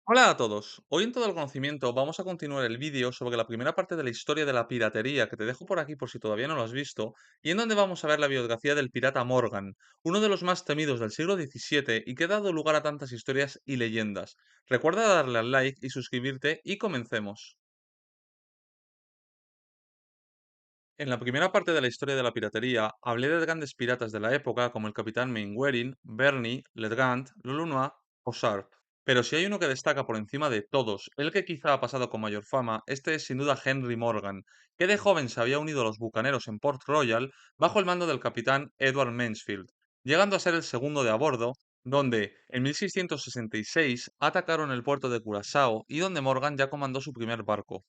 Hola a todos, hoy en Todo el Conocimiento vamos a continuar el vídeo sobre la primera parte de la historia de la piratería que te dejo por aquí por si todavía no lo has visto, y en donde vamos a ver la biografía del pirata Morgan, uno de los más temidos del siglo XVII y que ha dado lugar a tantas historias y leyendas. Recuerda darle al like y suscribirte y comencemos. En la primera parte de la historia de la piratería hablé de grandes piratas de la época como el capitán Mainwaring, Bernie, Legrand, Lolonois o Sharp. Pero si hay uno que destaca por encima de todos, el que quizá ha pasado con mayor fama, este es sin duda Henry Morgan, que de joven se había unido a los bucaneros en Port Royal bajo el mando del capitán Edward Mansfield, llegando a ser el segundo de a bordo, donde en 1666 atacaron el puerto de Curazao y donde Morgan ya comandó su primer barco.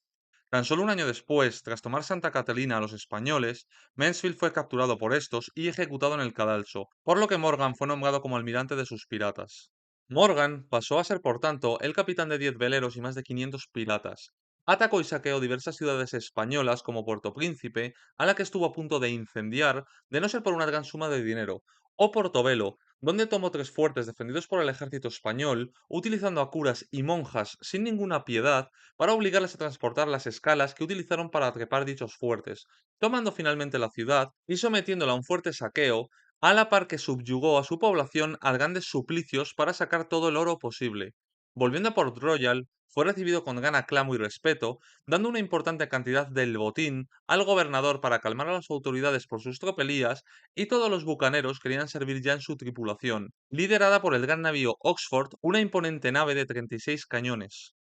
Tan solo un año después, tras tomar Santa Catalina a los españoles, Mansfield fue capturado por estos y ejecutado en el cadalso, por lo que Morgan fue nombrado como almirante de sus piratas. Morgan pasó a ser, por tanto, el capitán de 10 veleros y más de 500 piratas. Atacó y saqueó diversas ciudades españolas como Puerto Príncipe, a la que estuvo a punto de incendiar, de no ser por una gran suma de dinero, o Portobelo, donde tomó tres fuertes defendidos por el ejército español, utilizando a curas y monjas sin ninguna piedad para obligarles a transportar las escalas que utilizaron para trepar dichos fuertes, tomando finalmente la ciudad y sometiéndola a un fuerte saqueo, a la par que subyugó a su población a grandes suplicios para sacar todo el oro posible. Volviendo a Port Royal, fue recibido con gran aclamo y respeto, dando una importante cantidad del botín al gobernador para calmar a las autoridades por sus tropelías, y todos los bucaneros querían servir ya en su tripulación, liderada por el gran navío Oxford, una imponente nave de 36 cañones.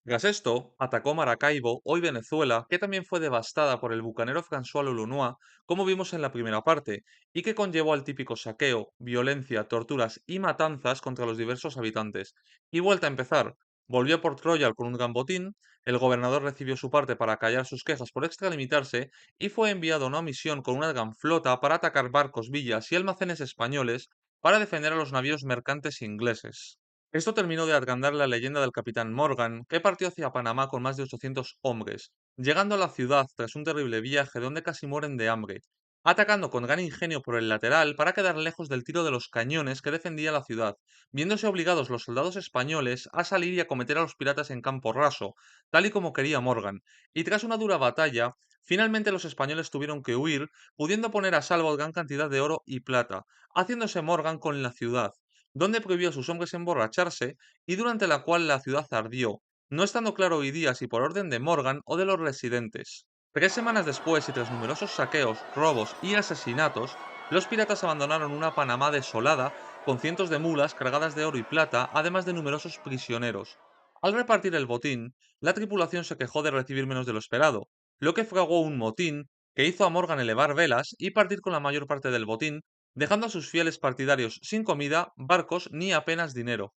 Tras esto, atacó Maracaibo, hoy Venezuela, que también fue devastada por el bucanero François Lolonois, como vimos en la primera parte, y que conllevó al típico saqueo, violencia, torturas y matanzas contra los diversos habitantes. Y vuelta a empezar. Volvió a Port Royal con un gran botín, el gobernador recibió su parte para callar sus quejas por extralimitarse y fue enviado a una misión con una gran flota para atacar barcos, villas y almacenes españoles para defender a los navíos mercantes ingleses. Esto terminó de agrandar la leyenda del capitán Morgan, que partió hacia Panamá con más de 800 hombres, llegando a la ciudad tras un terrible viaje donde casi mueren de hambre, atacando con gran ingenio por el lateral para quedar lejos del tiro de los cañones que defendía la ciudad, viéndose obligados los soldados españoles a salir y acometer a los piratas en campo raso, tal y como quería Morgan, y tras una dura batalla, finalmente los españoles tuvieron que huir, pudiendo poner a salvo gran cantidad de oro y plata, haciéndose Morgan con la ciudad donde prohibió a sus hombres emborracharse y durante la cual la ciudad ardió, no estando claro hoy día si por orden de Morgan o de los residentes. 3 semanas después y tras numerosos saqueos, robos y asesinatos, los piratas abandonaron una Panamá desolada con cientos de mulas cargadas de oro y plata, además de numerosos prisioneros. Al repartir el botín, la tripulación se quejó de recibir menos de lo esperado, lo que fraguó un motín que hizo a Morgan elevar velas y partir con la mayor parte del botín, dejando a sus fieles partidarios sin comida, barcos ni apenas dinero.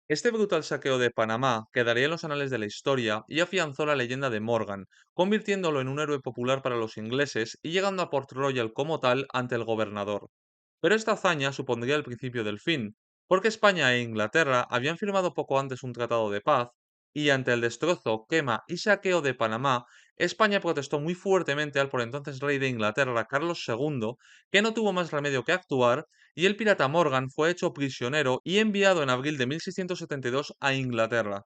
Este brutal saqueo de Panamá quedaría en los anales de la historia y afianzó la leyenda de Morgan, convirtiéndolo en un héroe popular para los ingleses y llegando a Port Royal como tal ante el gobernador. Pero esta hazaña supondría el principio del fin, porque España e Inglaterra habían firmado poco antes un tratado de paz, y ante el destrozo, quema y saqueo de Panamá, España protestó muy fuertemente al por entonces rey de Inglaterra, Carlos II, que no tuvo más remedio que actuar, y el pirata Morgan fue hecho prisionero y enviado en abril de 1672 a Inglaterra.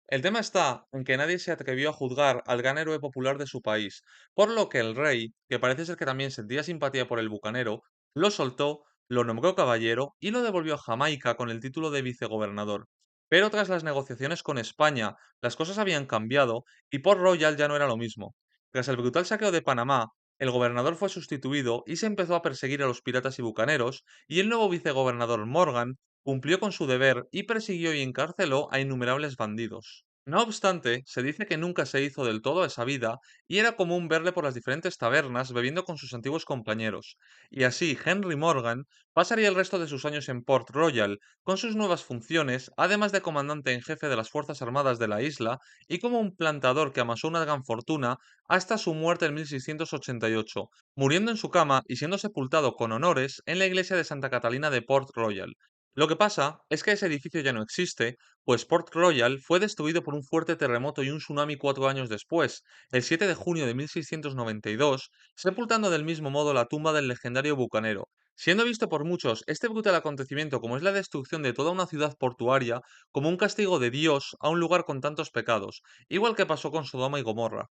El tema está en que nadie se atrevió a juzgar al gran héroe popular de su país, por lo que el rey, que parece ser que también sentía simpatía por el bucanero, lo soltó, lo nombró caballero y lo devolvió a Jamaica con el título de vicegobernador. Pero tras las negociaciones con España, las cosas habían cambiado y Port Royal ya no era lo mismo. Tras el brutal saqueo de Panamá, el gobernador fue sustituido y se empezó a perseguir a los piratas y bucaneros, y el nuevo vicegobernador Morgan cumplió con su deber y persiguió y encarceló a innumerables bandidos. No obstante, se dice que nunca se hizo del todo esa vida y era común verle por las diferentes tabernas bebiendo con sus antiguos compañeros. Y así Henry Morgan pasaría el resto de sus años en Port Royal, con sus nuevas funciones, además de comandante en jefe de las Fuerzas Armadas de la isla y como un plantador que amasó una gran fortuna hasta su muerte en 1688, muriendo en su cama y siendo sepultado con honores en la iglesia de Santa Catalina de Port Royal. Lo que pasa es que ese edificio ya no existe, pues Port Royal fue destruido por un fuerte terremoto y un tsunami 4 años después, el 7 de junio de 1692, sepultando del mismo modo la tumba del legendario bucanero, siendo visto por muchos este brutal acontecimiento como es la destrucción de toda una ciudad portuaria como un castigo de Dios a un lugar con tantos pecados, igual que pasó con Sodoma y Gomorra.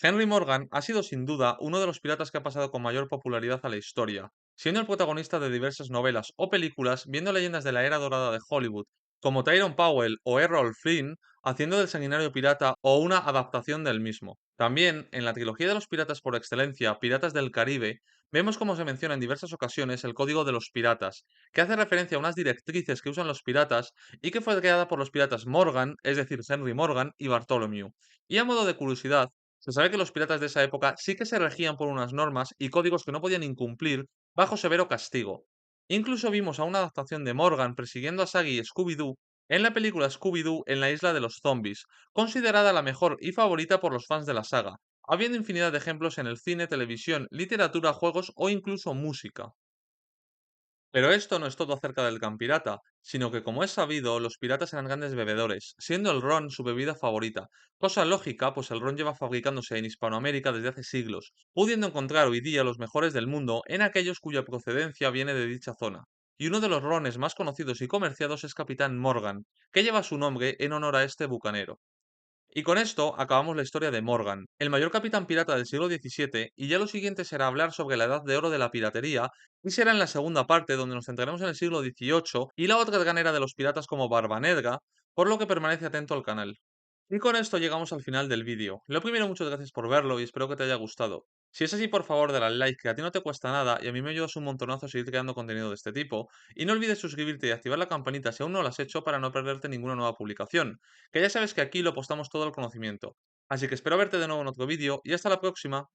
Henry Morgan ha sido sin duda uno de los piratas que ha pasado con mayor popularidad a la historia, siendo el protagonista de diversas novelas o películas, viendo leyendas de la era dorada de Hollywood, como Tyrone Powell o Errol Flynn, haciendo del sanguinario pirata o una adaptación del mismo. También, en la trilogía de los piratas por excelencia, Piratas del Caribe, vemos cómo se menciona en diversas ocasiones el Código de los Piratas, que hace referencia a unas directrices que usan los piratas y que fue creada por los piratas Morgan, es decir, Henry Morgan y Bartholomew. Y a modo de curiosidad, se sabe que los piratas de esa época sí que se regían por unas normas y códigos que no podían incumplir bajo severo castigo. Incluso vimos a una adaptación de Morgan persiguiendo a Shaggy y Scooby-Doo en la película Scooby-Doo en la isla de los zombies, considerada la mejor y favorita por los fans de la saga, habiendo infinidad de ejemplos en el cine, televisión, literatura, juegos o incluso música. Pero esto no es todo acerca del can pirata, sino que como es sabido, los piratas eran grandes bebedores, siendo el ron su bebida favorita. Cosa lógica, pues el ron lleva fabricándose en Hispanoamérica desde hace siglos, pudiendo encontrar hoy día los mejores del mundo en aquellos cuya procedencia viene de dicha zona. Y uno de los rones más conocidos y comerciados es Capitán Morgan, que lleva su nombre en honor a este bucanero. Y con esto acabamos la historia de Morgan, el mayor capitán pirata del siglo XVII, y ya lo siguiente será hablar sobre la edad de oro de la piratería, y será en la segunda parte donde nos centraremos en el siglo XVIII y la otra ganera de los piratas como Barbanegra, por lo que permanece atento al canal. Y con esto llegamos al final del vídeo. Lo primero, muchas gracias por verlo y espero que te haya gustado. Si es así, por favor, dale al like, que a ti no te cuesta nada y a mí me ayudas un montonazo a seguir creando contenido de este tipo. Y no olvides suscribirte y activar la campanita si aún no lo has hecho para no perderte ninguna nueva publicación, que ya sabes que aquí lo postamos todo el conocimiento. Así que espero verte de nuevo en otro vídeo y hasta la próxima.